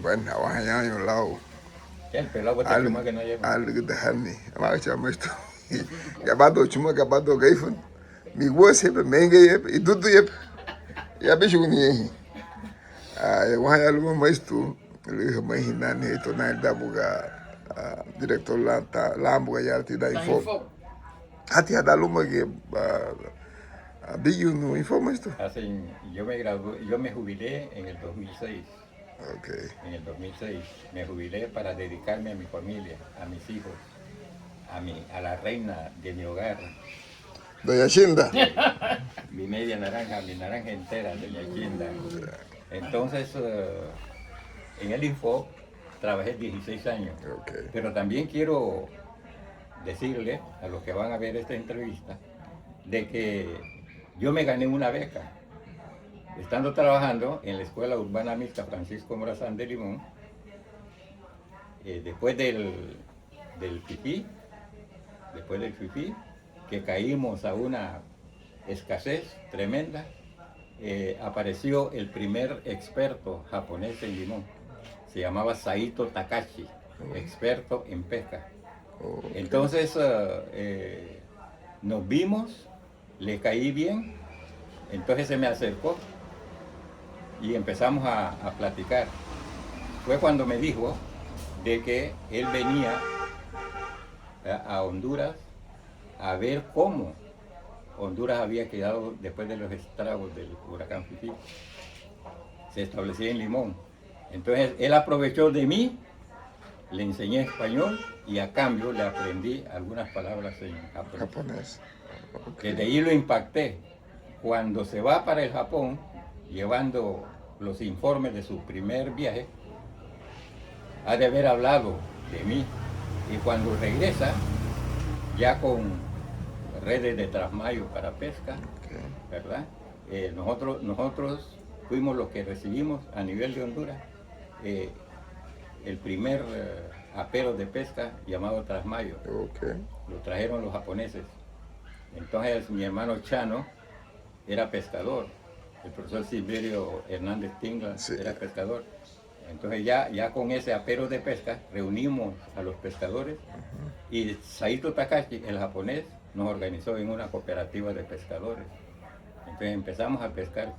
Bueno, wahanya yo lao. El pelado bote chuma que no lleva. Al gdahani. Ama chama esto. Ya bado chuma ka bado gaifun. Mi wo sepe menge yep, idudu yep. Ya bishuni. Wahanya lumo maistu. Liha mahinani ito na dabuga director lambuga yalti da info. Hati hada lumo que Big no info maistu. Yo me jubilé en el 2006. Okay. En el 2006 me jubilé para dedicarme a mi familia, a mis hijos, a la reina de mi hogar. Doña Chinda. Mi media naranja, mi naranja entera, Doña Chinda. Entonces, en el Info trabajé 16 años. Okay. Pero también quiero decirle a los que van a ver esta entrevista de que yo me gané una beca. Estando trabajando en la Escuela Urbana Mixta Francisco Morazán de Limón, después del FIFI, que caímos a una escasez tremenda, apareció el primer experto japonés en limón. Se llamaba Saito Takashi, experto en pesca. Okay. Entonces nos vimos, le caí bien, entonces se me acercó y empezamos a platicar. Fue cuando me dijo de que él venía a Honduras a ver cómo Honduras había quedado después de los estragos del huracán Fifi. Se establecía en Limón. Entonces él aprovechó de mí, le enseñé español y a cambio le aprendí algunas palabras en japonés. Okay. Desde ahí lo impacté. Cuando se va para el Japón, llevando los informes de su primer viaje, ha de haber hablado de mí. Y cuando regresa, ya con redes de trasmayo para pesca, okay, ¿verdad? Nosotros fuimos los que recibimos a nivel de Honduras el primer apero de pesca llamado trasmayo. Okay. Lo trajeron los japoneses. Entonces mi hermano Chano era pescador. El profesor Silverio Hernández Tingla, sí, era pescador. Entonces ya con ese apero de pesca reunimos a los pescadores, y Saito Takashi, el japonés, nos organizó en una cooperativa de pescadores. Entonces empezamos a pescar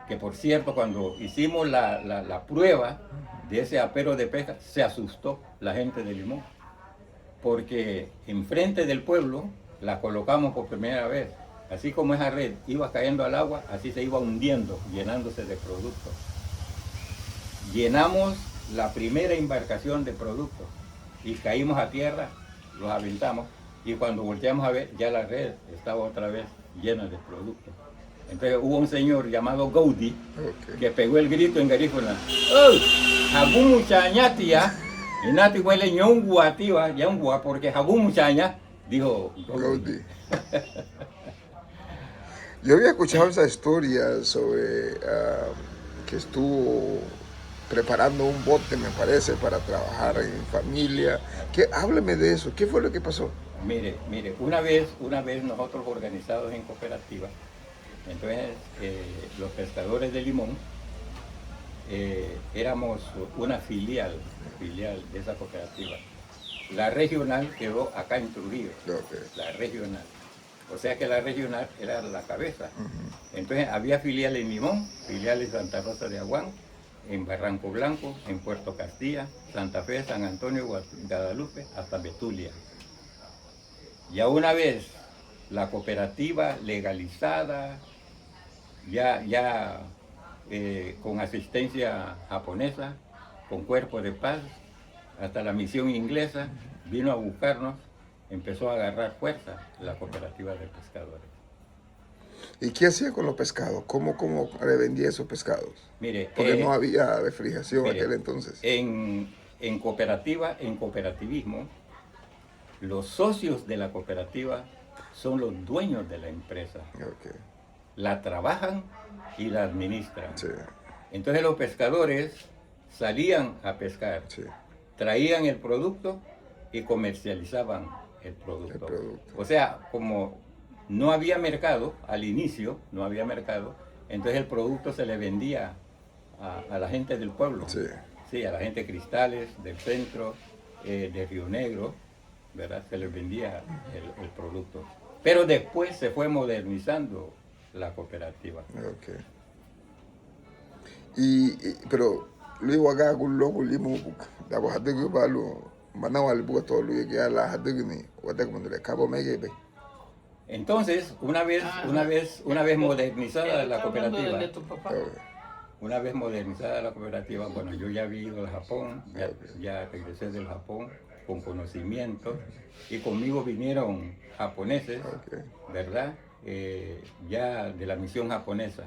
que por cierto, cuando hicimos la prueba de ese apero de pesca, se asustó la gente de Limón, porque enfrente del pueblo la colocamos por primera vez. Así como esa red iba cayendo al agua, así se iba hundiendo, llenándose de productos. Llenamos la primera embarcación de productos y caímos a tierra, los aventamos, y cuando volteamos a ver, ya la red estaba otra vez llena de productos. Entonces hubo un señor llamado Gaudí, okay, que pegó el grito en garífuna: ¡Oh! ¡Jagún muchañatia! Y nati huele ñongua, tío, ñongua, porque jagún muchaña, dijo Gaudí. Yo había escuchado esa historia sobre que estuvo preparando un bote, me parece, para trabajar en familia. Hábleme de eso. ¿Qué fue lo que pasó? Mire, una vez nosotros organizados en cooperativa, entonces los pescadores de Limón éramos una filial de esa cooperativa. La regional quedó acá en Trujillo, okay, la regional. O sea que la regional era la cabeza. Entonces había filiales en Limón, filiales en Santa Rosa de Aguán, en Barranco Blanco, en Puerto Castilla, Santa Fe, San Antonio, Guadalupe, hasta Betulia. Ya una vez la cooperativa legalizada, ya con asistencia japonesa, con cuerpo de paz, hasta la misión inglesa vino a buscarnos, empezó a agarrar fuerza la cooperativa de pescadores. ¿Y qué hacía con los pescados? ¿Cómo revendía esos pescados? Mire, porque no había refrigeración en aquel entonces. En cooperativismo, los socios de la cooperativa son los dueños de la empresa. Okay. La trabajan y la administran. Sí. Entonces los pescadores salían a pescar, sí, traían el producto y comercializaban el producto. O sea, como no había mercado, al inicio no había mercado, entonces el producto se le vendía a la gente del pueblo. Sí. Sí, a la gente Cristales, del centro, de Río Negro, ¿verdad? Se les vendía el producto. Pero después se fue modernizando la cooperativa. Ok. Pero luego acá con loco limo da ba hadu go balu mana wal bu to lu ye ala hadu ni wada ko ndre kabo mege be. Entonces, una vez modernizada la cooperativa, una vez modernizada la cooperativa, bueno, yo ya había ido al Japón, ya regresé del Japón con conocimientos y conmigo vinieron japoneses, ¿verdad? Ya de la misión japonesa.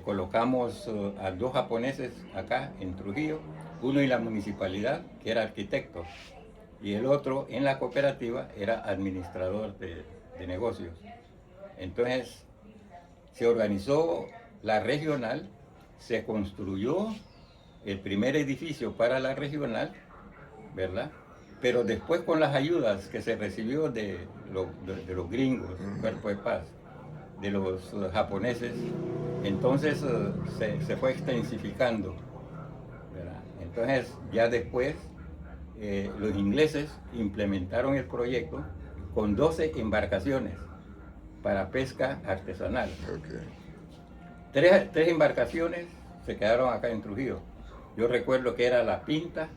Colocamos a 2 japoneses acá en Trujillo, uno en la municipalidad, que era arquitecto, y el otro en la cooperativa era administrador de negocios. Entonces se organizó la regional, se construyó el primer edificio para la regional, ¿verdad? Pero después con las ayudas que se recibió de los gringos, Cuerpo de Paz, de los japoneses, entonces se fue extensificando, ¿verdad? Entonces ya después los ingleses implementaron el proyecto con 12 embarcaciones para pesca artesanal. Tres embarcaciones se quedaron acá en Trujillo. Yo recuerdo que era la Pinta,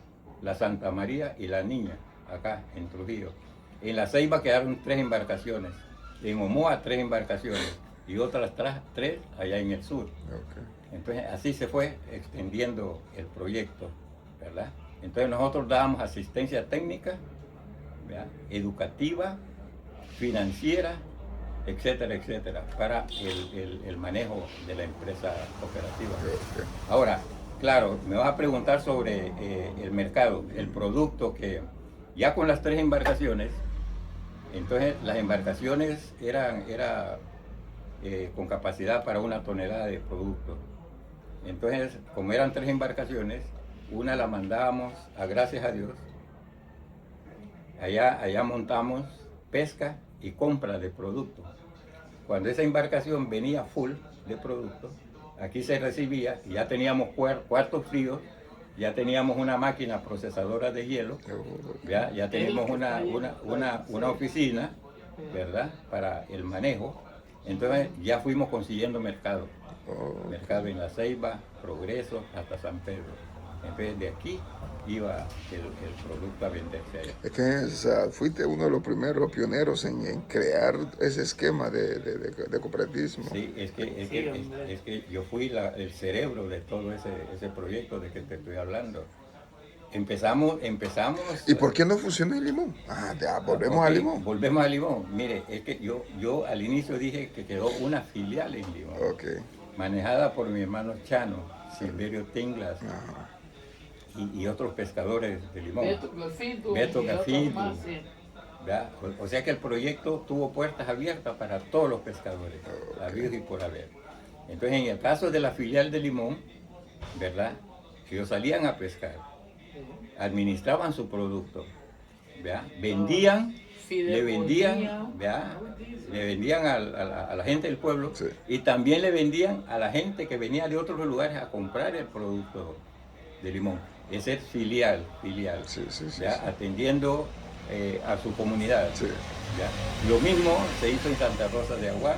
la Santa María y la Niña, acá en Trujillo. En La Ceiba quedaron 3 embarcaciones, en Omoa 3 embarcaciones y otras 3 allá en el sur. Entonces así se fue extendiendo el proyecto, ¿verdad? Entonces nosotros dábamos asistencia técnica, ¿verdad?, educativa, financiera, etcétera, etcétera, para el manejo de la empresa cooperativa. Ahora, claro, me vas a preguntar sobre el mercado, el producto que ya con las 3 embarcaciones, entonces las embarcaciones eran con capacidad para 1 tonelada de producto. Entonces, como eran 3 embarcaciones, una la mandábamos a Gracias a Dios, allá montamos pesca y compra de productos. Cuando esa embarcación venía full de productos, aquí se recibía y ya teníamos cuartos fríos, ya teníamos una máquina procesadora de hielo, ya tenemos una oficina, ¿verdad?, para el manejo. Entonces ya fuimos consiguiendo mercado, mercado en La Ceiba, Progreso, hasta San Pedro. Entonces de aquí iba el producto a venderse allá. Es que fuiste uno de los primeros pioneros en crear ese esquema de cooperativismo. Sí, es que yo fui el cerebro de todo ese proyecto de que te estoy hablando. Empezamos. ¿Y por qué no funciona el Limón? Volvemos a Limón. Volvemos a Limón. Mire, es que yo al inicio dije que quedó una filial en Limón, manejada por mi hermano Chano, Silverio Tinglas, y otros pescadores de Limón. Beto Gafito. O sea que el proyecto tuvo puertas abiertas para todos los pescadores, habidos y por haber. Entonces, en el caso de la filial de Limón, ¿verdad?, ellos salían a pescar, administraban su producto, ¿verdad?, vendían, le vendían, ¿verdad?, le vendían a la gente del pueblo, y también le vendían a la gente que venía de otros lugares a comprar el producto de Limón. Ese es filial, atendiendo a su comunidad. Lo mismo se hizo en Santa Rosa de Aguán,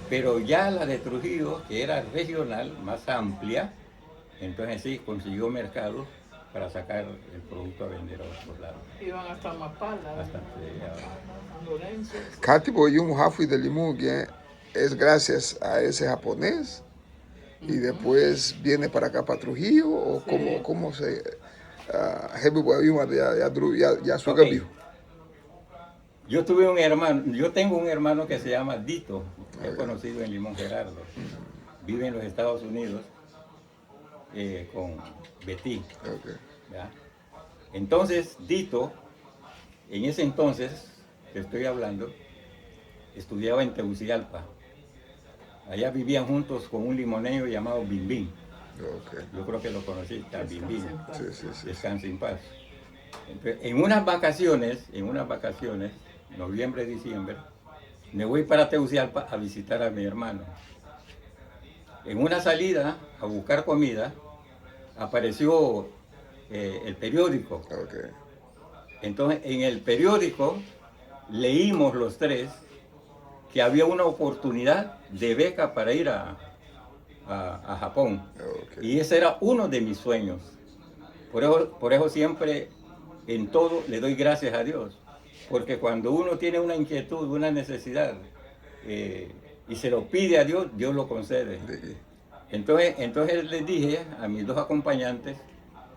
pero ya la de Trujillo, que era regional, más amplia, entonces sí consiguió mercado para sacar el producto a vender a otros lados. Iban hasta Mapala, hasta San Lorenzo. Catipo y un Hafui de Limón que es gracias a ese japonés. Y después viene para acá, para Trujillo, o cómo se... Yo tengo un hermano que se llama Dito, que es conocido en Limón Gerardo. Vive en los Estados Unidos con Betty. Entonces, Dito, en ese entonces, que estoy hablando, estudiaba en Tegucigalpa. Allá vivían juntos con un limoneño llamado Bimbín. Yo creo que lo conociste, a Bimbín. Descanse en paz. Entonces, en unas vacaciones, noviembre, diciembre, me voy para Tegucigalpa a visitar a mi hermano. En una salida a buscar comida, apareció el periódico. Ok. Entonces, en el periódico leímos los tres que había una oportunidad de beca para ir a Japón. Ok. Y ese era uno de mis sueños. Por eso siempre en todo le doy gracias a Dios. Porque cuando uno tiene una inquietud, una necesidad, y se lo pide a Dios, Dios lo concede. Sí. Entonces les dije a mis dos acompañantes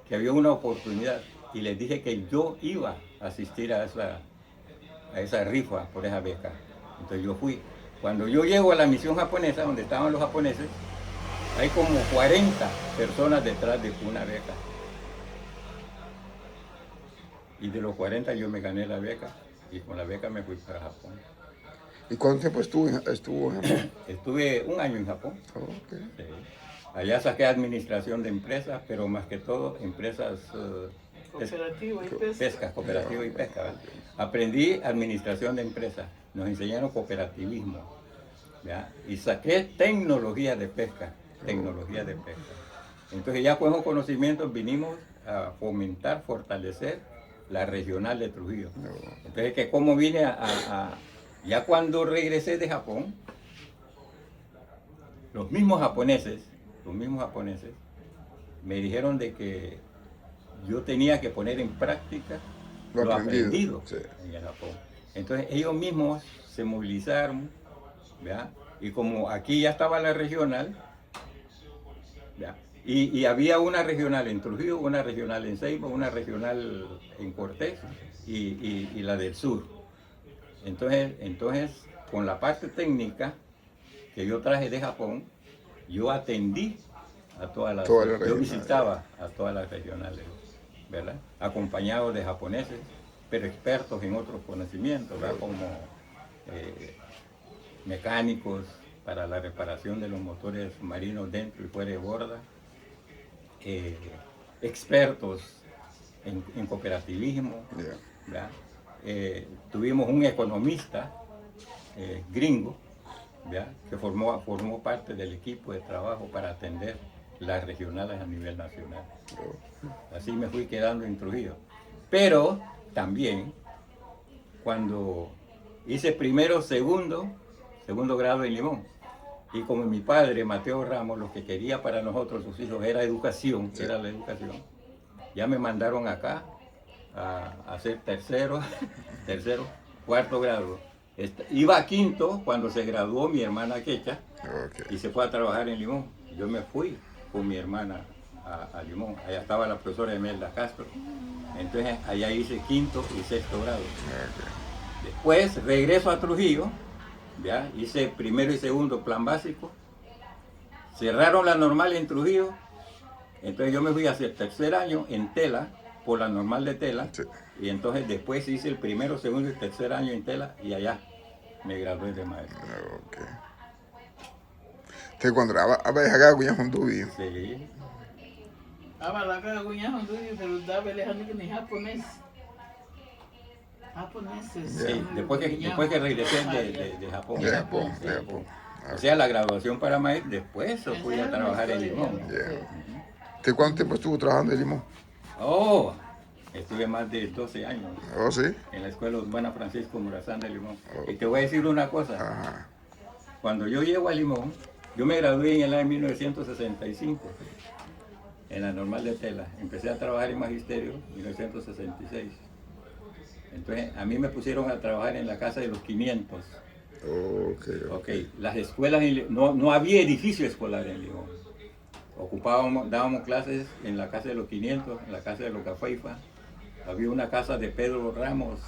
que había una oportunidad y les dije que yo iba a asistir a esa rifa por esa beca. Entonces yo fui. Cuando yo llego a la misión japonesa, donde estaban los japoneses, hay como 40 personas detrás de una beca. Y de los 40 yo me gané la beca y con la beca me fui para Japón. ¿Y cuánto tiempo estuvo en Japón? Estuve un año en Japón. Ok. Sí. Allá saqué administración de empresas, pero más que todo empresas Cooperativa y pesca. pesca, cooperativa y pesca. ¿verdad? Aprendí administración de empresas, nos enseñaron cooperativismo, ¿verdad? Y saqué tecnología de pesca, tecnología de pesca. Entonces ya con esos conocimientos vinimos a fomentar, fortalecer la regional de Trujillo. Entonces que como vine ya cuando regresé de Japón, los mismos japoneses me dijeron de que yo tenía que poner en práctica lo aprendido Sí. en el Japón. Entonces ellos mismos se movilizaron, ¿verdad? Y como aquí ya estaba la regional, ¿verdad? Y había una regional en Trujillo, una regional en Ceiba, una regional en Cortés y la del sur. Entonces, con la parte técnica que yo traje de Japón, yo atendí a todas las Toda la yo regional, visitaba a todas las regionales, ¿verdad? Acompañado de japoneses, pero expertos en otros conocimientos, ¿verdad? Como mecánicos para la reparación de los motores submarinos dentro y fuera de borda, expertos en cooperativismo, Yeah. ¿verdad? Tuvimos un economista gringo, ¿verdad? Que formó parte del equipo de trabajo para atender las regionales a nivel nacional. Así me fui quedando en Trujillo. Pero también cuando hice primero, segundo grado en Limón, y como mi padre, Mateo Ramos, lo que quería para nosotros, sus hijos, era educación, era la educación, ya me mandaron acá a hacer tercero, cuarto grado. Iba a quinto cuando se graduó mi hermana Quecha Ok. y se fue a trabajar en Limón. Yo me fui con mi hermana a Limón. Allá estaba la profesora Emelda Castro. Entonces allá hice quinto y sexto grado. Ok. Después regreso a Trujillo, ¿ya? Hice primero y segundo plan básico. Cerraron la normal en Trujillo. Entonces yo me fui a hacer tercer año en Tela, por la normal de Tela. Sí. Y entonces después hice el primero, segundo y tercer año en Tela y allá me gradué de maestro. Ok. Entonces cuando había acá con Honduras. Sí. Abalaga gunya Honduras, pero daba Alejandro que ni japonés. Japoneses. Sí, después que regresé de Japón. De Japón, Sí. de Japón. O sea, la graduación para maestro, después fui a trabajar en Limón. Yeah. ¿Usted cuánto tiempo estuvo trabajando en Limón? Oh, estuve más de 12 años Oh, sí. en la escuela Urbana Francisco Morazán de Limón. Oh. Y te voy a decir una cosa, Ajá. cuando yo llego a Limón, yo me gradué en el año 1965, en la normal de Tela. Empecé a trabajar en magisterio en 1966. Entonces, a mí me pusieron a trabajar en la casa de los 500. Ok. Ok, las escuelas, no había edificio escolar en Limón. Dábamos clases en la casa de los 500, en la casa de los Cafaifa. Había una casa de Pedro Ramos,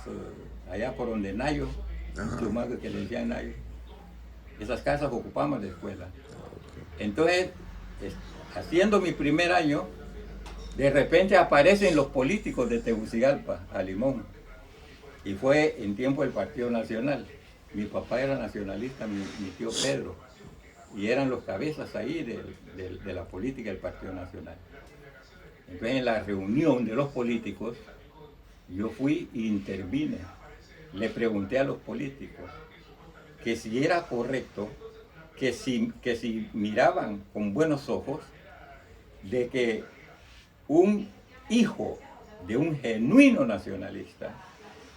allá por donde Nayo, Chumaco, que le decían Nayo. Esas casas ocupamos de escuela. Entonces, haciendo mi primer año, de repente aparecen los políticos de Tegucigalpa a Limón. Y fue en tiempo del Partido Nacional. Mi papá era nacionalista, mi tío Pedro. Y eran los cabezas ahí de la política del Partido Nacional. Entonces, en la reunión de los políticos, yo fui e intervine. Le pregunté a los políticos que si era correcto, que si miraban con buenos ojos, de que un hijo de un genuino nacionalista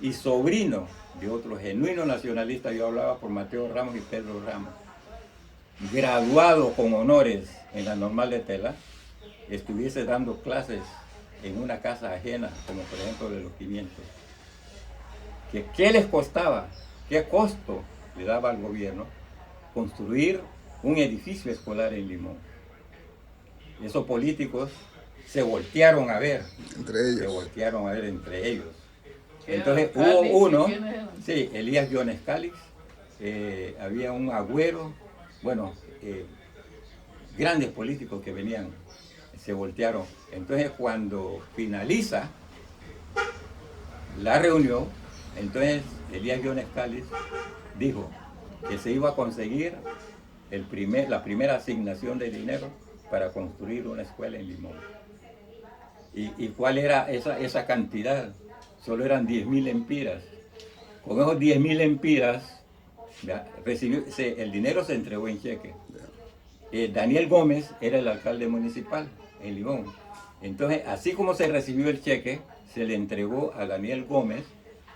y sobrino de otro genuino nacionalista, yo hablaba por Mateo Ramos y Pedro Ramos, graduado con honores en la Normal de Tela, estuviese dando clases en una casa ajena, como por ejemplo de los 500. ¿Qué les costaba? ¿Qué costo le daba al gobierno construir un edificio escolar en Limón? Esos políticos se voltearon a ver. Entre ellos. Se voltearon a ver entre ellos. ¿Qué Entonces era? hubo ¿Calix? uno, ¿Quiénes eran? sí, Elías Jones Calix, había un Agüero, bueno, grandes políticos que venían, se voltearon. Entonces cuando finaliza la reunión, entonces Elías Jones Calix dijo que se iba a conseguir la primera asignación de dinero para construir una escuela en Limón. ¿Y cuál era esa cantidad? Solo eran 10.000 empiras. Con esos 10.000 empiras, ¿ya? El dinero se entregó en cheque. Daniel Gómez era el alcalde municipal en Limón. Entonces, así como se recibió el cheque, se le entregó a Daniel Gómez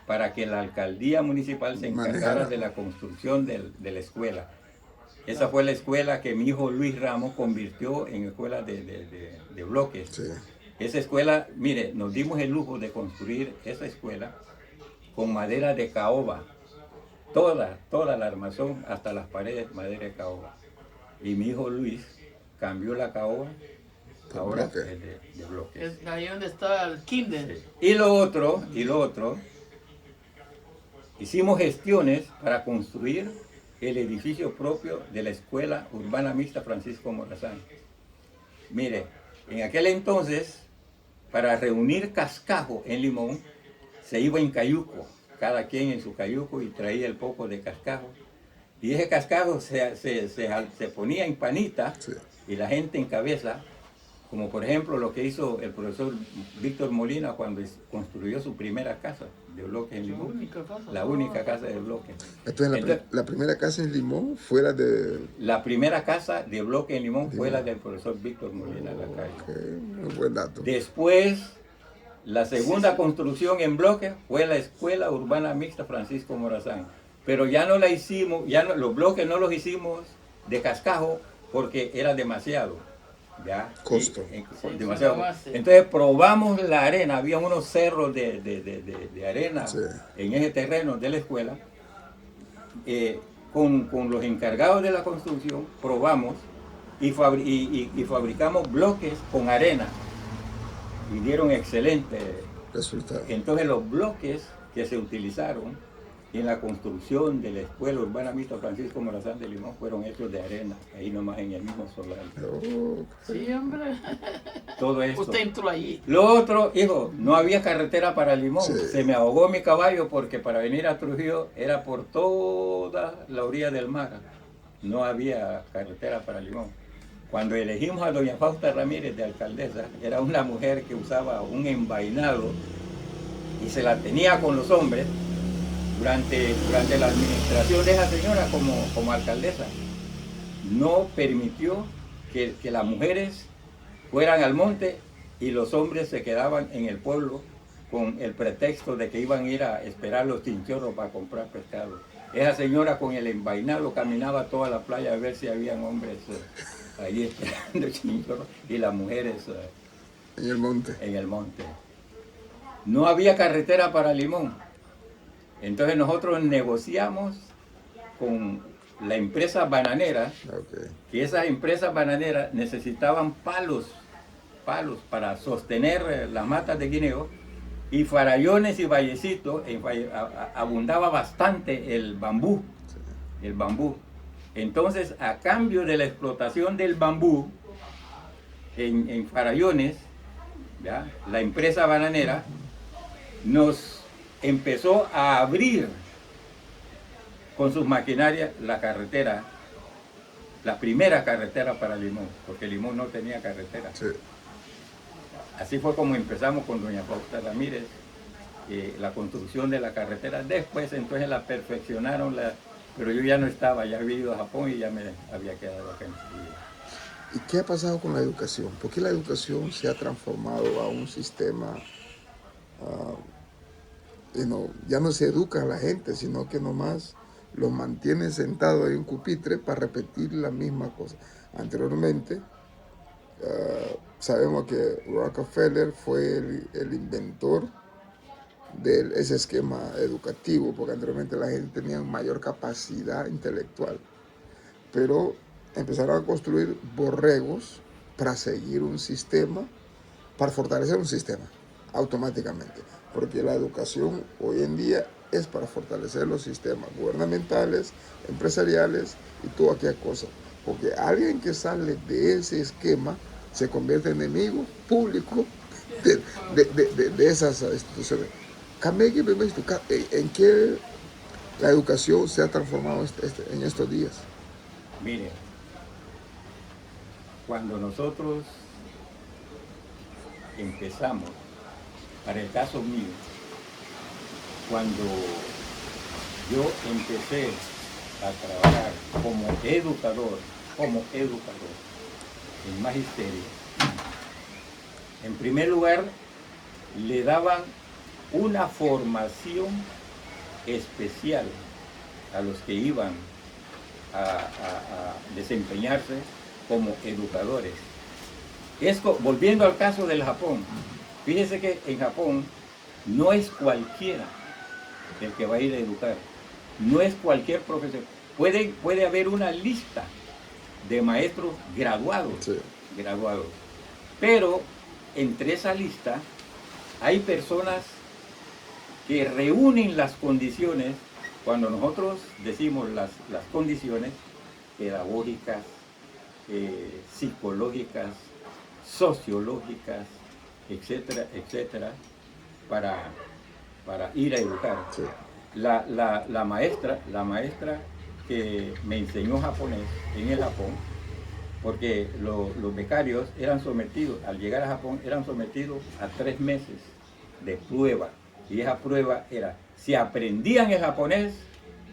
para que la alcaldía municipal se encargara de la construcción de la escuela. Esa fue la escuela que mi hijo Luis Ramos convirtió en escuela de bloques. Sí. Esa escuela, mire, nos dimos el lujo de construir esa escuela con madera de caoba. Toda la armazón, hasta las paredes, madera de caoba. Y mi hijo Luis cambió la caoba, ahora es de bloques. Es ahí donde estaba el kinder. Sí. Y lo otro, hicimos gestiones para construir el edificio propio de la Escuela Urbana Mixta Francisco Morazán. Mire, en aquel entonces, para reunir cascajo en Limón, se iba en cayuco, cada quien en su cayuco y traía el poco de cascajo. Y ese cascajo se ponía en panita, sí, y la gente en cabeza, como por ejemplo lo que hizo el profesor Víctor Molina cuando construyó su primera casa de bloques en Limón. La única casa de bloques. Entonces, la primera casa en Limón fue la de... La primera casa de bloques en Limón fue la del profesor Víctor Molina Lacalle. Okay, muy buen dato. Después, la segunda construcción en bloques fue la Escuela Urbana Mixta Francisco Morazán. Pero ya no la hicimos, los bloques no los hicimos de cascajo porque era demasiado. ¿Ya? Costo. Demasiado. Entonces probamos la arena, había unos cerros de arena, sí, en ese terreno de la escuela. Con los encargados de la construcción probamos y fabricamos bloques con arena y dieron excelente resultado. Entonces los bloques que se utilizaron en la construcción de la Escuela Urbana Mixta Francisco Morazán de Limón fueron hechos de arena, ahí nomás en el mismo solar. Sí, hombre. Todo esto. Usted entró allí. Lo otro, hijo, no había carretera para Limón. Sí. Se me ahogó mi caballo porque para venir a Trujillo era por toda la orilla del mar. No había carretera para Limón. Cuando elegimos a doña Fausta Ramírez de alcaldesa, era una mujer que usaba un envainado y se la tenía con los hombres. Durante la administración de esa señora como alcaldesa, no permitió que las mujeres fueran al monte y los hombres se quedaban en el pueblo con el pretexto de que iban a ir a esperar los chinchorros para comprar pescado. Esa señora con el envainado caminaba toda la playa a ver si habían hombres ahí esperando chinchorros y las mujeres en el monte. En el monte. No había carretera para Limón. Entonces nosotros negociamos con la empresa bananera, okay, que esas empresas bananeras necesitaban palos para sostener las matas de guineo, y farallones y vallecitos, abundaba bastante el bambú, sí, el bambú. Entonces, a cambio de la explotación del bambú en farallones, ¿ya?, la empresa bananera nos empezó a abrir con sus maquinarias la carretera, la primera carretera para Limón, porque Limón no tenía carretera. Sí. Así fue como empezamos con doña Fausta Ramírez, la construcción de la carretera. Después entonces la perfeccionaron, pero yo ya no estaba, ya había ido a Japón y ya me había quedado acá en Trujillo. ¿Y qué ha pasado con la educación? ¿Por qué la educación se ha transformado a un sistema, ya no se educa a la gente, sino que nomás los mantiene sentados en un pupitre para repetir la misma cosa? Anteriormente, sabemos que Rockefeller fue el inventor de ese esquema educativo, porque anteriormente la gente tenía mayor capacidad intelectual, pero empezaron a construir borregos para seguir un sistema, para fortalecer un sistema automáticamente, porque la educación hoy en día es para fortalecer los sistemas gubernamentales, empresariales y toda aquella cosa, porque alguien que sale de ese esquema se convierte en enemigo público de esas instituciones. ¿En qué la educación se ha transformado en estos días? Mire, cuando nosotros empezamos, para el caso mío, cuando yo empecé a trabajar como educador en magisterio, en primer lugar le daban una formación especial a los que iban a desempeñarse como educadores. Volviendo al caso del Japón, fíjese que en Japón no es cualquiera el que va a ir a educar, no es cualquier profesor. Puede haber una lista de maestros graduados, Sí. Pero entre esa lista hay personas que reúnen las condiciones. Cuando nosotros decimos las condiciones pedagógicas, psicológicas, sociológicas, etcétera, etcétera, para ir a educar. Sí. La maestra que me enseñó japonés en el Japón, porque los becarios eran sometidos, al llegar a Japón, eran sometidos a 3 meses de prueba. Y esa prueba era, si aprendían el japonés,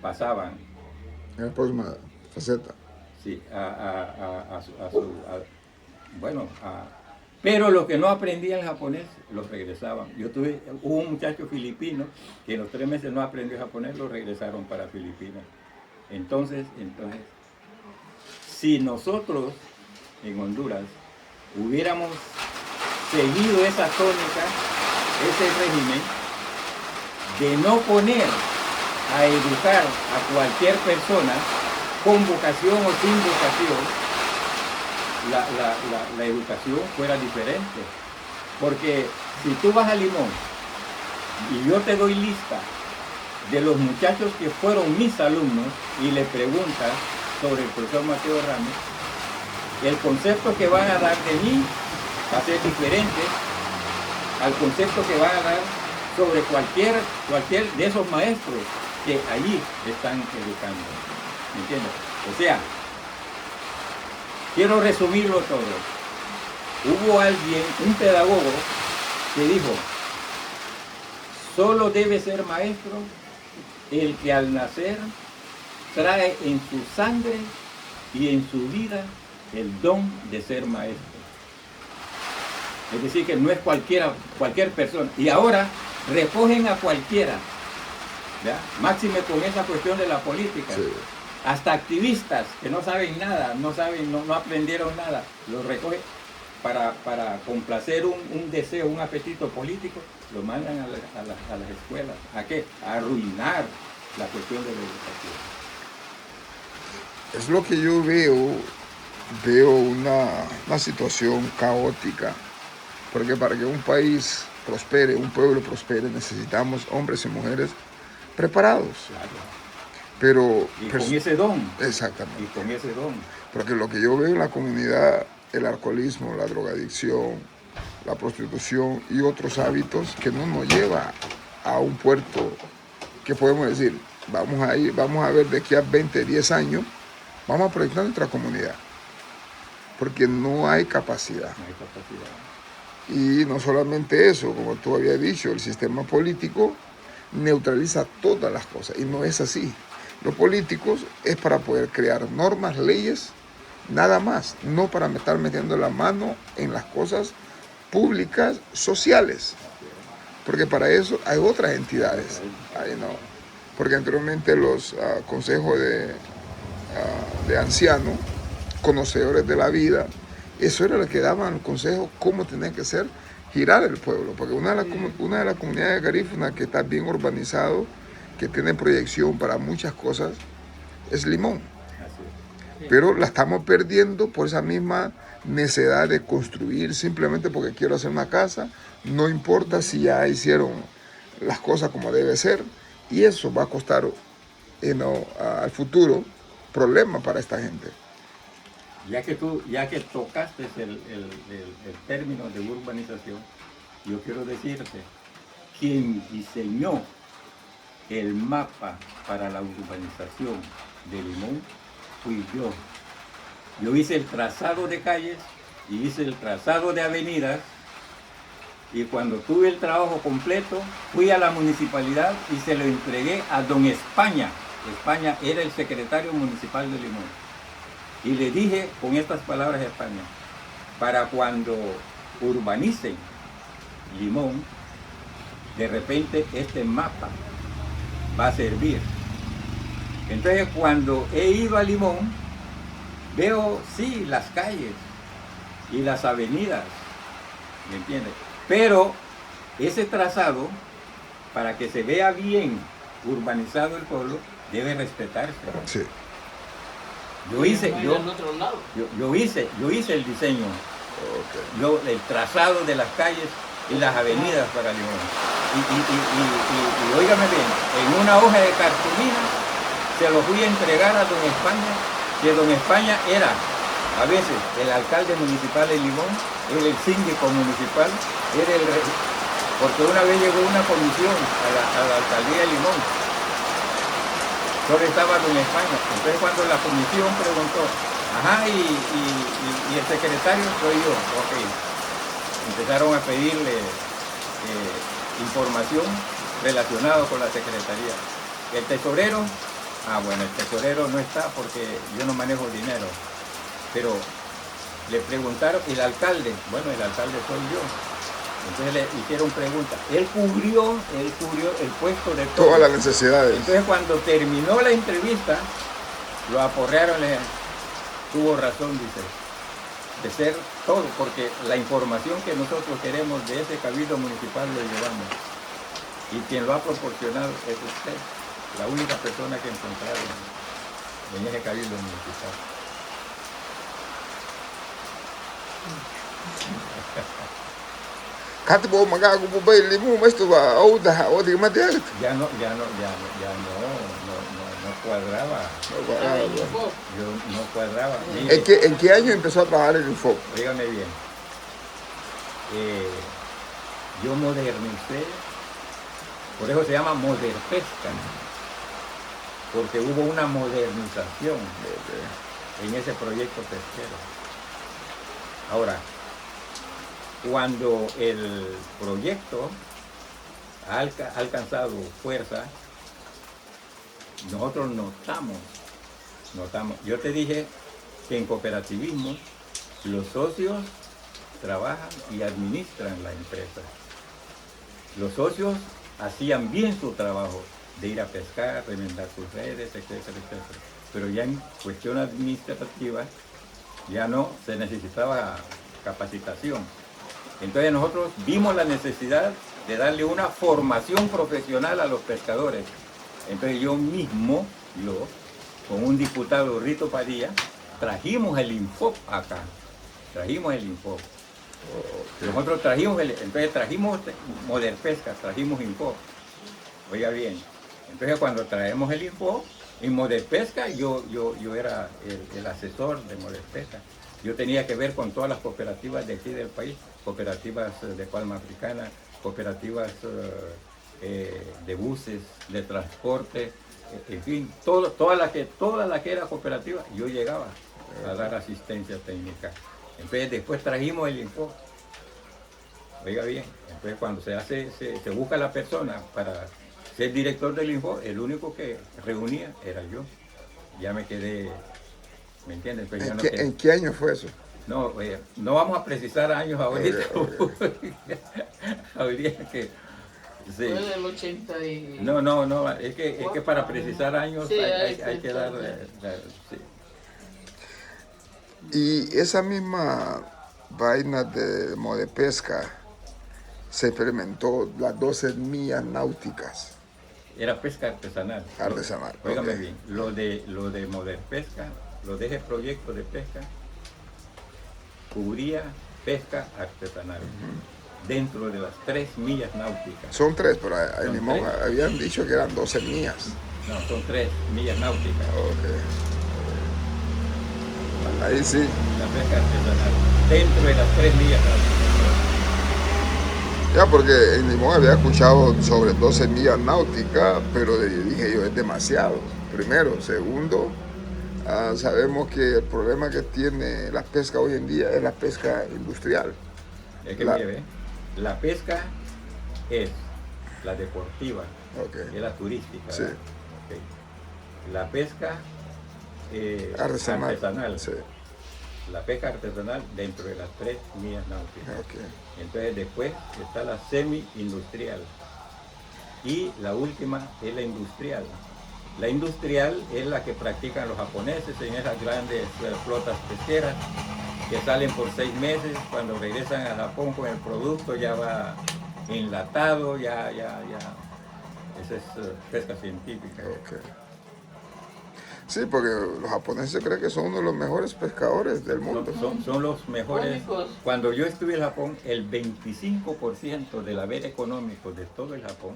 pasaban. En la próxima faceta. Sí, pero los que no aprendían el japonés, los regresaban. Hubo un muchacho filipino que en los 3 meses no aprendió japonés, lo regresaron para Filipinas. Entonces, si nosotros en Honduras hubiéramos seguido esa tónica, ese régimen, de no poner a educar a cualquier persona con vocación o sin vocación, la educación fuera diferente. Porque si tú vas a Limón y yo te doy lista de los muchachos que fueron mis alumnos y le preguntas sobre el profesor Mateo Ramos, el concepto que van a dar de mí va a ser diferente al concepto que van a dar sobre cualquier de esos maestros que allí están educando. ¿Me entiendes? O sea, quiero resumirlo todo. Hubo alguien, un pedagogo, que dijo, solo debe ser maestro el que al nacer trae en su sangre y en su vida el don de ser maestro. Es decir, que no es cualquier persona. Y ahora recogen a cualquiera, ¿ya? Máxime con esa cuestión de la política. Sí. Hasta activistas que no saben nada, no aprendieron nada, los recogen para complacer un deseo, un apetito político, lo mandan a las escuelas. ¿A qué? A arruinar la cuestión de la educación. Es lo que yo veo una situación caótica, porque para que un país prospere, un pueblo prospere, necesitamos hombres y mujeres preparados. Claro. Pero Y con ese don. Exactamente. Y con ese don. Porque lo que yo veo en la comunidad, el alcoholismo, la drogadicción, la prostitución y otros hábitos que no nos lleva a un puerto que podemos decir, vamos a ver de aquí a 20, 10 años, vamos a proyectar nuestra comunidad. Porque no hay capacidad. No hay capacidad. Y no solamente eso, como tú habías dicho, el sistema político neutraliza todas las cosas y no es así. Los políticos es para poder crear normas, leyes nada más, no para estar metiendo la mano en las cosas públicas, sociales, porque para eso hay otras entidades. Ahí no. Porque anteriormente los consejos de ancianos, conocedores de la vida, eso era lo que daban consejos cómo tenía que ser girar el pueblo, porque una de las comunidades de Garífuna que está bien urbanizado, que tiene proyección para muchas cosas, es Limón. Pero la estamos perdiendo por esa misma necesidad de construir simplemente porque quiero hacer una casa, no importa si ya hicieron las cosas como debe ser, y eso va a costar al futuro problemas para esta gente. Ya que tocaste el término de urbanización, yo quiero decirte, quien diseñó el mapa para la urbanización de Limón fui yo. Yo hice el trazado de calles y hice el trazado de avenidas, y cuando tuve el trabajo completo, fui a la municipalidad y se lo entregué a don España. España era el secretario municipal de Limón. Y le dije con estas palabras a España, para cuando urbanicen Limón, de repente este mapa va a servir. Entonces cuando he ido a Limón, veo sí las calles y las avenidas, ¿me entiendes? Pero ese trazado, para que se vea bien urbanizado el pueblo, debe respetarse. Sí. Yo hice el diseño, el trazado de las calles y las avenidas para Limón. Y óigame bien, en una hoja de cartulina se lo fui a entregar a don España, que don España era a veces el alcalde municipal de Limón, era el síndico municipal, era porque una vez llegó una comisión a la alcaldía de Limón. Solo estaba don España. Entonces cuando la comisión preguntó, ajá, y el secretario soy yo, ok. Empezaron a pedirle información relacionada con la secretaría. El tesorero, bueno, el tesorero no está porque yo no manejo dinero. Pero le preguntaron, el alcalde, bueno, el alcalde soy yo. Entonces le hicieron preguntas. Él cubrió el puesto de todas las necesidades. Entonces cuando terminó la entrevista, lo aporrearon, le dijeron, tuvo razón, dice, de ser todo, porque la información que nosotros queremos de ese cabildo municipal lo llevamos. Y quien lo ha proporcionado es usted, la única persona que encontraron en ese cabildo municipal. Katibo magago bubay limu esto va auda o de madera. Ya no cuadraba. Yo no cuadraba. Mire, ¿En qué año empezó a trabajar el Info? dígame bien. Yo modernicé, por eso se llama Moderpesca, porque hubo una modernización en ese proyecto pesquero. Ahora, cuando el proyecto ha alcanzado fuerza, nosotros notamos. Yo te dije que en cooperativismo los socios trabajan y administran la empresa. Los socios hacían bien su trabajo de ir a pescar, remendar sus redes, etcétera, etcétera. Pero ya en cuestión administrativa ya no se necesitaba capacitación. Entonces nosotros vimos la necesidad de darle una formación profesional a los pescadores. Entonces yo mismo, con un diputado, Rito Padilla, trajimos el Infop acá. Trajimos el Infop. Nosotros entonces trajimos Moderpesca, trajimos Infop. Oiga bien, entonces cuando traemos el Infop, en Moderpesca yo era el asesor de Moderpesca. Yo tenía que ver con todas las cooperativas de aquí del país, cooperativas de palma africana, cooperativas de buses, de transporte, en fin, toda la que era cooperativa, yo llegaba a dar asistencia técnica. Entonces después trajimos el Info. Oiga bien, entonces cuando se busca la persona para ser director del Info, el único que reunía era yo. Ya me quedé ¿Me entiendes? Pues yo ¿En no qué, quería- en qué año fue eso? No, no vamos a precisar años ahorita. Ahorita que sí. Fue del 80 y... No, es que para precisar años Sí, hay que dar sí. Y esa misma vaina de pesca se implementó las 12 millas náuticas Era pesca artesanal. artesanal. Óigame Ok. bien, lo de Moder Pesca, lo de ese proyecto de pesca, cubría pesca artesanal dentro de las 3 millas náuticas. Son 3, pero en Son Limón 3. habían dicho que eran 12 millas. No, son 3 millas náuticas. Ok. Ahí sí. La pesca artesanal, dentro de las 3 millas náuticas. Ya, porque en Limón había escuchado sobre 12 millas náuticas, pero dije yo, es demasiado. Primero. Segundo, sabemos que el problema que tiene la pesca hoy en día es la pesca industrial. Es que mire, ve, la pesca es la deportiva, Ok. es la turística. Sí. ¿verdad? Ok. La pesca Artesanal. Sí. La pesca artesanal dentro de las 3 millas náuticas. Ok. Entonces después está la semi-industrial y la última es la industrial. La industrial es la que practican los japoneses en esas grandes flotas pesqueras que salen por 6 meses, cuando regresan a Japón con el producto ya va enlatado, ya. Esa es pesca científica. Ok. Sí, porque los japoneses creen que son uno de los mejores pescadores del mundo. Son los mejores. Únicos. Cuando yo estuve en Japón, el 25% del haber económico de todo el Japón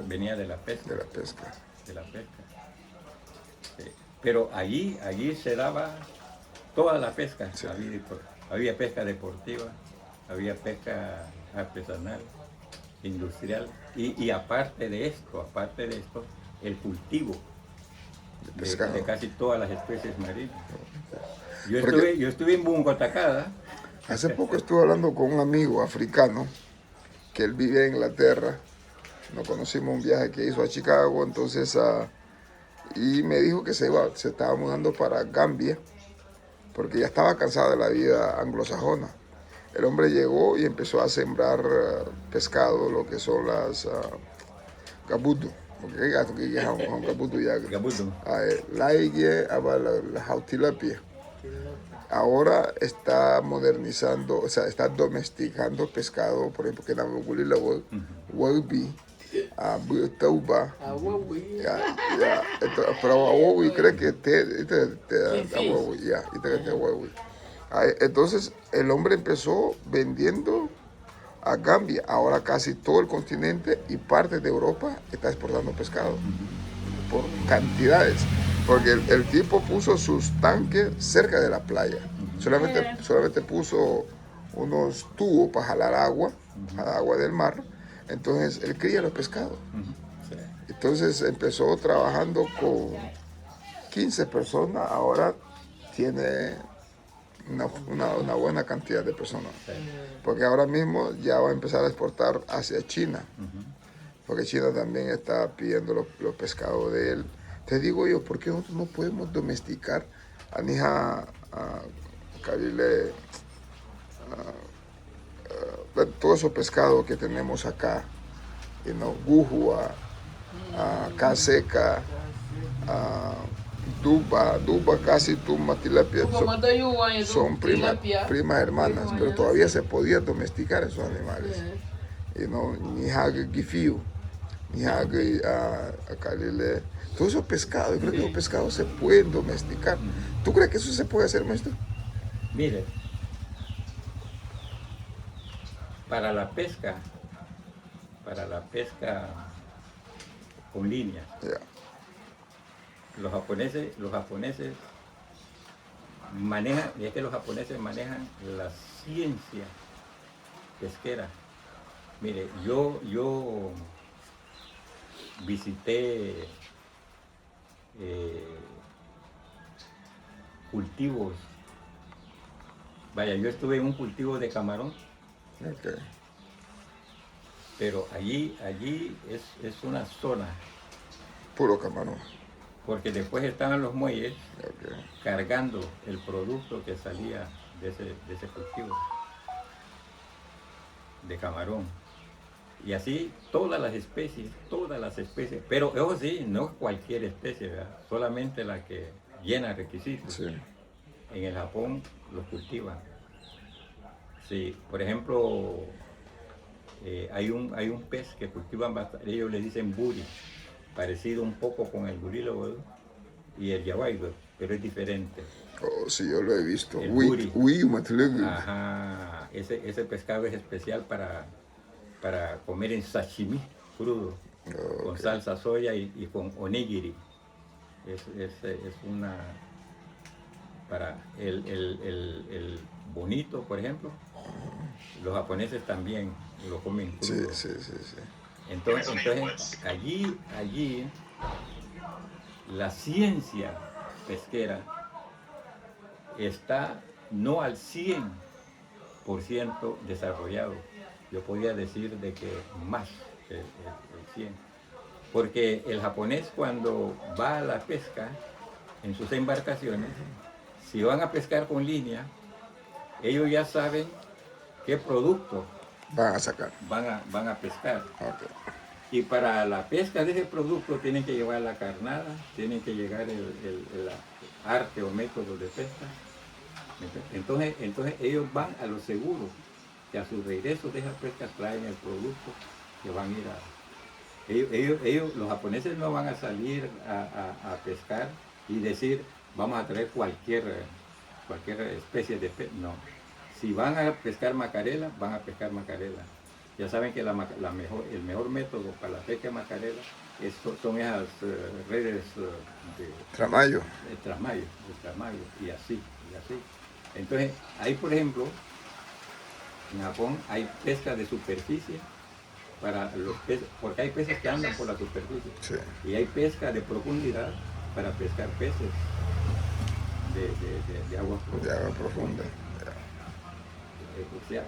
venía de la pesca. De la pesca. De la pesca. Sí. Pero allí se daba toda la pesca. Sí. Había pesca deportiva, había pesca artesanal, industrial y aparte de esto, el cultivo Pescado. de casi todas las especies marinas. Yo Porque- estuve en Bungo Atacada. Hace poco estuve hablando con un amigo africano que él vive en Inglaterra. Nos conocimos un viaje que hizo a Chicago, entonces y me dijo que se estaba mudando para Gambia porque ya estaba cansado de la vida anglosajona. El hombre llegó y empezó a sembrar pescado, lo que son las gabudu. Porque gato que ya un gabudu ya. Gabudu. Laigue, la tilapia. Ahora está modernizando, o sea, está domesticando pescado, por ejemplo, que la mugulila wabi, tauba, Ah, güey. ya, pero wabi cree que te wabi, ya, te wabi. Entonces el hombre empezó vendiendo a Gambia, ahora casi todo el continente y parte de Europa está exportando pescado por cantidades, porque el tipo puso sus tanques cerca de la playa, solamente puso unos tubos para jalar agua del mar, entonces él cría los pescados. Sí. Entonces empezó trabajando con 15 personas, ahora tiene una buena cantidad de personas, porque ahora mismo ya va a empezar a exportar hacia China, porque China también está pidiendo los pescados de él. Te digo yo, ¿por qué nosotros no podemos domesticar a Nija, a Carile, todos esos pescados que tenemos acá, gujua, caseca, duba, casi tumba, tilapia, son primas hermanas, pero todavía se podía domesticar esos animales. Ni hage gifiu, ni hage Carile. Todos esos pescados, yo creo que los pescados se pueden domesticar. ¿Tú crees que eso se puede hacer, maestro? Mire, para la pesca con línea, Ya. los japoneses manejan la ciencia pesquera. Mire, yo visité cultivos. Vaya, yo estuve en un cultivo de camarón, Okay. pero allí es una zona Puro camarón. porque después estaban los muelles Ok. cargando el producto que salía de ese cultivo de camarón. Y así todas las especies, pero eso sí, no cualquier especie, ¿verdad? Solamente la que llena requisitos. Sí. En el Japón los cultivan. Sí, por ejemplo, hay un pez que cultivan bastante, ellos le dicen buri, parecido un poco con el gurílobo y el yawaido, pero es diferente. Oh, sí, yo lo he visto. El Uy, buri. uy, matulegu. Ajá, ese pescado es especial para comer en sashimi crudo, con Ok. salsa soya y con onigiri. Es una, para el bonito, por ejemplo, los japoneses también lo comen Sí, crudo. sí, sí, sí. Entonces allí la ciencia pesquera está no al 100% desarrollado. Yo podría decir de que más el 100. Porque el japonés cuando va a la pesca en sus embarcaciones, si van a pescar con línea, ellos ya saben qué producto Van a sacar. van a pescar. Ok. Y para la pesca de ese producto tienen que llevar la carnada, tienen que llevar el arte o método de pesca. Entonces ellos van a lo seguro, que a su regreso de esa pesca traen el producto que van a ir a... Ellos, los japoneses no van a salir a pescar y decir, vamos a traer cualquier especie de pez. No. Si van a pescar macarela, van a pescar macarela. Ya saben que el mejor método para la pesca de macarela son esas redes Tramayo. de trasmayo, y así. Entonces, ahí por ejemplo, en Japón hay pesca de superficie para los peces, porque hay peces que andan por la superficie. Sí. Y hay pesca de profundidad para pescar peces de aguas De profundas. agua profunda.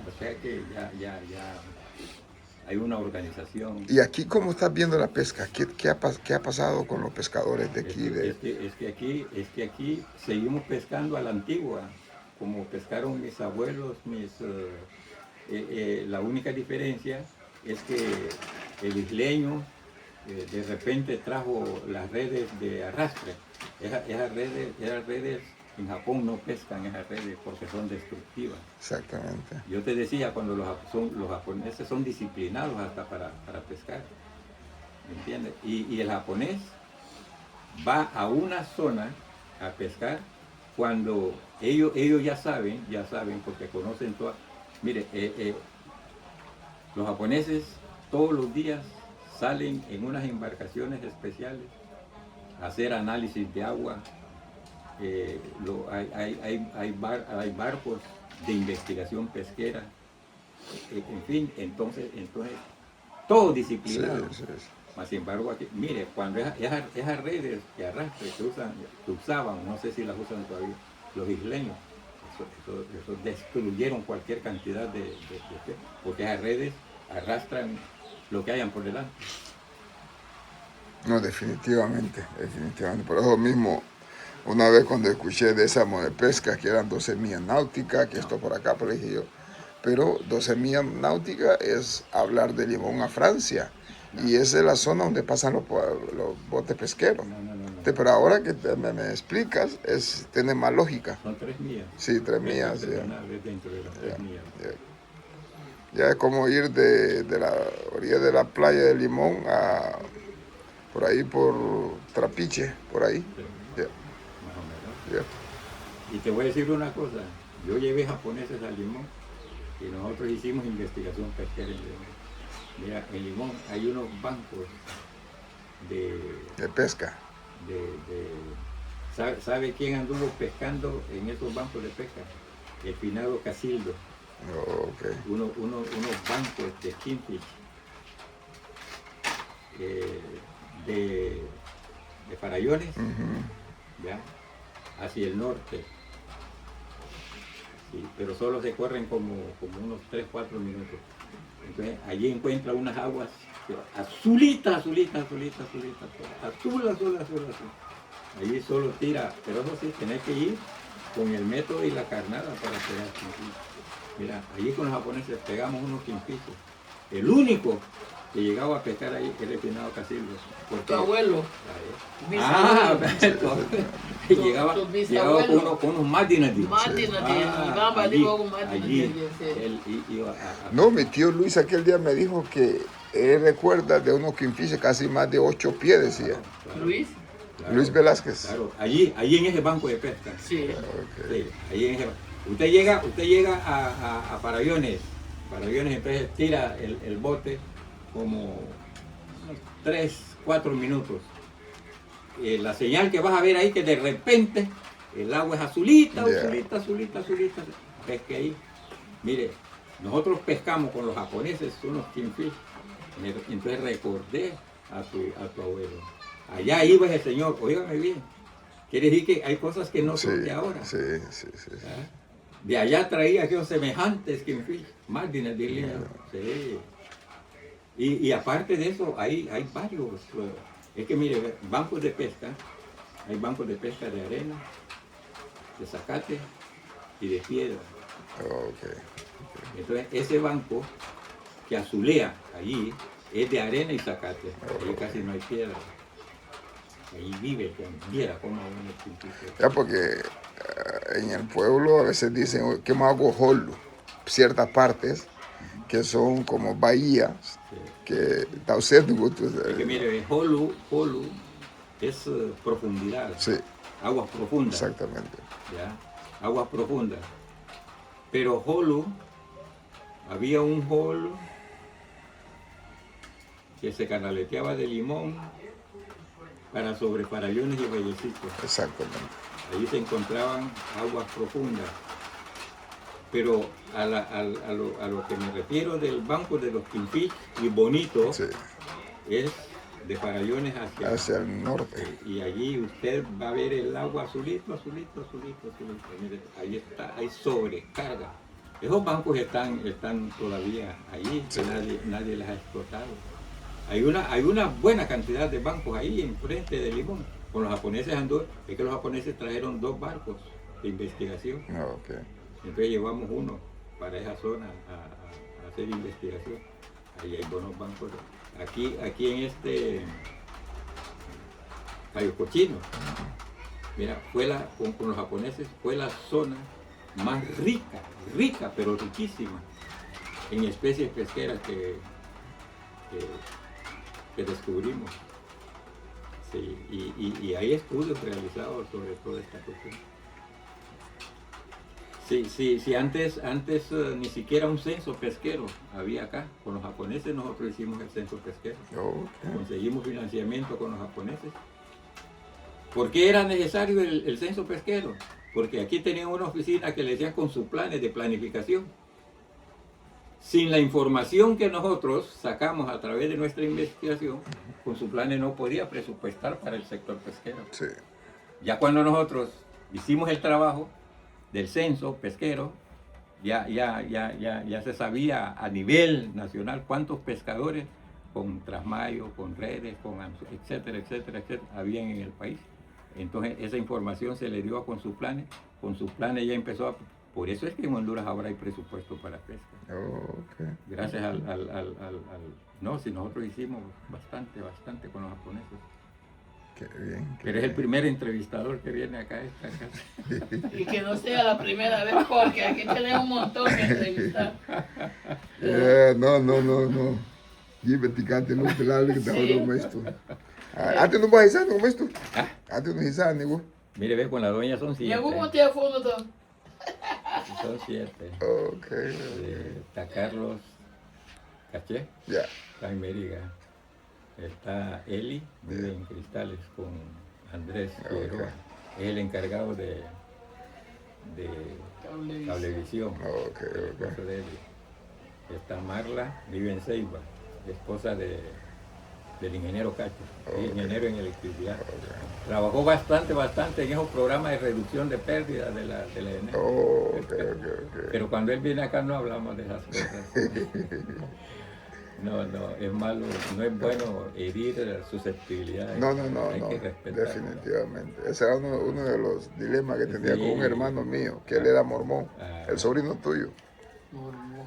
O sea que ya hay una organización. Y aquí, ¿cómo estás viendo la pesca? ¿Qué ha pasado con los pescadores de aquí? Es que aquí seguimos pescando a la antigua, como pescaron mis abuelos, la única diferencia es que el isleño de repente trajo las redes de arrastre. Esas redes en Japón no pescan esas redes porque son destructivas. Exactamente. Yo te decía, cuando los japoneses son disciplinados hasta para pescar, ¿me entiendes? Y el japonés va a una zona a pescar cuando ellos ya saben porque conocen todas. Mire, los japoneses todos los días salen en unas embarcaciones especiales a hacer análisis de agua. Hay barcos de investigación pesquera, en fin, entonces todo disciplinado. Sí, sí, sí. Mas, sin embargo, aquí, mire, cuando esas redes que arrastre que usaban, no sé si las usan todavía, los isleños, eso destruyeron cualquier cantidad de porque esas redes arrastran lo que hayan por delante. No, definitivamente. Por eso mismo, una vez cuando escuché de esa de pesca, que eran 12 millas náuticas, que esto por acá, pero dije yo, pero 12 millas náuticas es hablar de Limón a Francia. Y esa es la zona donde pasan los botes pesqueros. No. Pero ahora que me explicas, tiene más lógica. Son 3 millas. Sí, 3 millas. Artesanal, dentro de las 3 millas. Ya es como ir de la orilla de la playa de Limón a por ahí por Trapiche, por ahí. Sí, Ya, más o menos. ya. Y te voy a decir una cosa, yo llevé japoneses a Limón y nosotros hicimos investigación pesquera en Limón. Mira, en Limón hay unos bancos De pesca. ¿Sabe quién anduvo pescando en esos bancos de pesca? El finado Casildo. Ok. Unos bancos de Kingfish, de farallones, ¿ya? Hacia el norte. Sí, pero solo se corren como unos 3-4 minutos. Entonces allí encuentra unas aguas azulitas, azul. Allí solo tira, pero eso sí, tenés que ir con el método y la carnada para pegar quinquillos. Mira, allí con los japoneses pegamos unos quinquillos. El único que llegaba a pescar ahí era el finado Casildo. Tu abuelo. Ah, Tu llegaba bisabuelo. con unos mátines. Allí, él iba a... No, mi tío Luis aquel día me dijo que él recuerda de unos quinfiches casi más de 8 pies, decía. Luis. Claro, Luis Velázquez. Claro, allí en ese banco de pesca. Sí. Ok. Sí, ahí en ese... Usted llega a Parabiones, entonces tira el bote como unos 3, 4 minutos. La señal que vas a ver ahí que de repente el agua es azulita, azulita. Pesque ahí. Mire, nosotros pescamos con los japoneses unos kingfish. Entonces recordé a tu abuelo. Allá iba ese señor, óigame bien. Quiere decir que hay cosas que no son de ahora. Sí. ¿Ah? De allá traía aquellos semejantes kingfish, máquinas de línea. Sí. Y aparte de eso, hay varios. Es que mire, bancos de pesca, hay bancos de pesca de arena, de zacate y de piedra. Ok. Entonces, ese banco que azulea allí es de arena y zacate. Ahí casi no hay piedra. Ahí vive, viera como un espíritu. Ya porque en el pueblo a veces dicen que me hago holo, ciertas partes que son como bahías, que está usted gusto. Es que mire, holu es profundidad, Sí, aguas profundas. exactamente. ¿Ya? Aguas profundas. Pero holu, había un holu que se canaleteaba de Limón para sobre Farallones y Vallecitos. Exactamente. Allí se encontraban aguas profundas. Pero a lo que me refiero del banco de los Quinfish y bonito Sí, es de Farallones hacia el norte. y allí usted va a ver el agua azulito. Mire, ahí está, hay sobrecarga. Esos bancos están todavía allí, Sí. que nadie les ha explotado. Hay una buena cantidad de bancos ahí enfrente de Limón. Con los japoneses es que los japoneses trajeron 2 barcos de investigación. Ok. Entonces llevamos uno para esa zona a hacer investigación. Ahí hay buenos bancos. Aquí en Cayo Cochino, mira, con los japoneses fue la zona más rica, pero riquísima en especies pesqueras que descubrimos. Sí, y hay estudios realizados sobre toda esta cuestión. Sí, antes ni siquiera un censo pesquero había acá. Con los japoneses nosotros hicimos el censo pesquero. Ok. Conseguimos financiamiento con los japoneses. ¿Por qué era necesario el censo pesquero? Porque aquí tenían una oficina que le decían con sus planes de planificación. Sin la información que nosotros sacamos a través de nuestra investigación, con sus planes no podía presupuestar para el sector pesquero. Sí. Ya cuando nosotros hicimos el trabajo del censo pesquero, ya se sabía a nivel nacional cuántos pescadores con trasmayo, con redes, etcétera, habían en el país. Entonces esa información se le dio con sus planes ya empezó a... Por eso es que en Honduras ahora hay presupuesto para pesca. Ok. Gracias no, si nosotros hicimos bastante con los japoneses. Qué bien. Pero es el primer entrevistador que viene acá a esta casa. Y que no sea la primera vez, porque aquí tenemos un montón que entrevistar. No. Giveticante no pelado que estaba Sí. no esto. Antes no vas a ir no esto. Antes no vas a ir nego. Mire, ve, con la doña son 7. Llegó un día fondo todo. Son 7. Ok. Está Carlos Caché, Ya. está en Mériga. Está Eli, vive en Cristales con Andrés Figueroa. Es el encargado de Cablevisión. Ok. El esposo de Eli. Está Marla, vive en Ceiba, esposa del ingeniero Cacho, es ingeniero en electricidad. Trabajó bastante en esos programas de reducción de pérdidas de la ENE. Ok. Pero cuando él viene acá no hablamos de esas cosas. No, es malo, no es bueno herir susceptibilidades. No, Hay no, que respetar. definitivamente. Ese era uno de los dilemas que tenía Sí. con un hermano mío, que él era mormón, Ah. el sobrino tuyo. Mormón.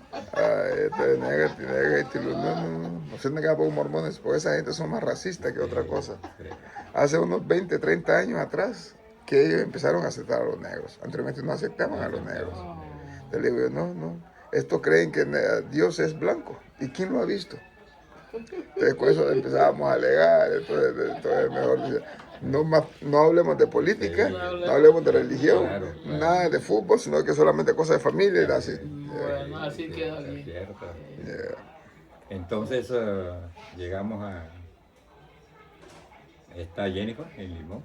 No se negaba por mormones, porque esa gente son más racistas que otra cosa. Sí. Hace unos 20, 30 años atrás, que ellos empezaron a aceptar a los negros. Anteriormente no aceptaban a los negros. Yo le digo, yo, no. Estos creen que Dios es blanco. ¿Y quién lo ha visto? Entonces con eso empezábamos a alegar. Entonces mejor decir, no hablemos de política, Sí. no hablemos de religión, Claro. nada de fútbol, sino que solamente cosas de familia y así. Bueno, así queda Es bien. cierto. Yeah. Entonces llegamos a... Está Jennifer en Limón.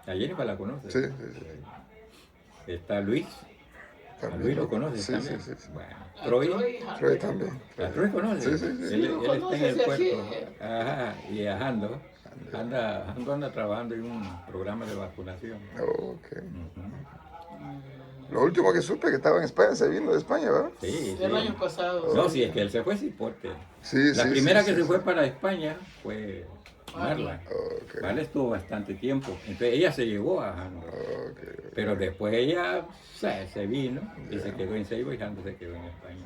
A Jennifer la conoces. Sí. Está Luis. A Luis lo conoces Sí, también. sí. Bueno, A Troy. Troy también. ¿A Troy conoces? Sí. Él lo está en conoce, el sí, puerto. sí. Ajá, y Ando anda trabajando en un programa de vacunación. Ok. Ujú. Lo último que supe que estaba en España, se vino de España, ¿verdad? Sí, El sí. año pasado. No, si es que él se fue, sí, porque Sí, la sí, primera sí, que sí, se fue sí. para España fue Marla. Ok. Marla estuvo bastante tiempo. Entonces ella se llevó a Ando. Ok. Pero después ella se vino y se quedó en Seibo y Ando se quedó en España.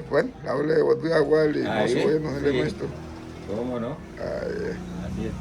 Bueno, hablé de Guadalajara y Ah, no se ¿sí? voy a no Sí. esto. ¿Cómo no? Ay, Así está.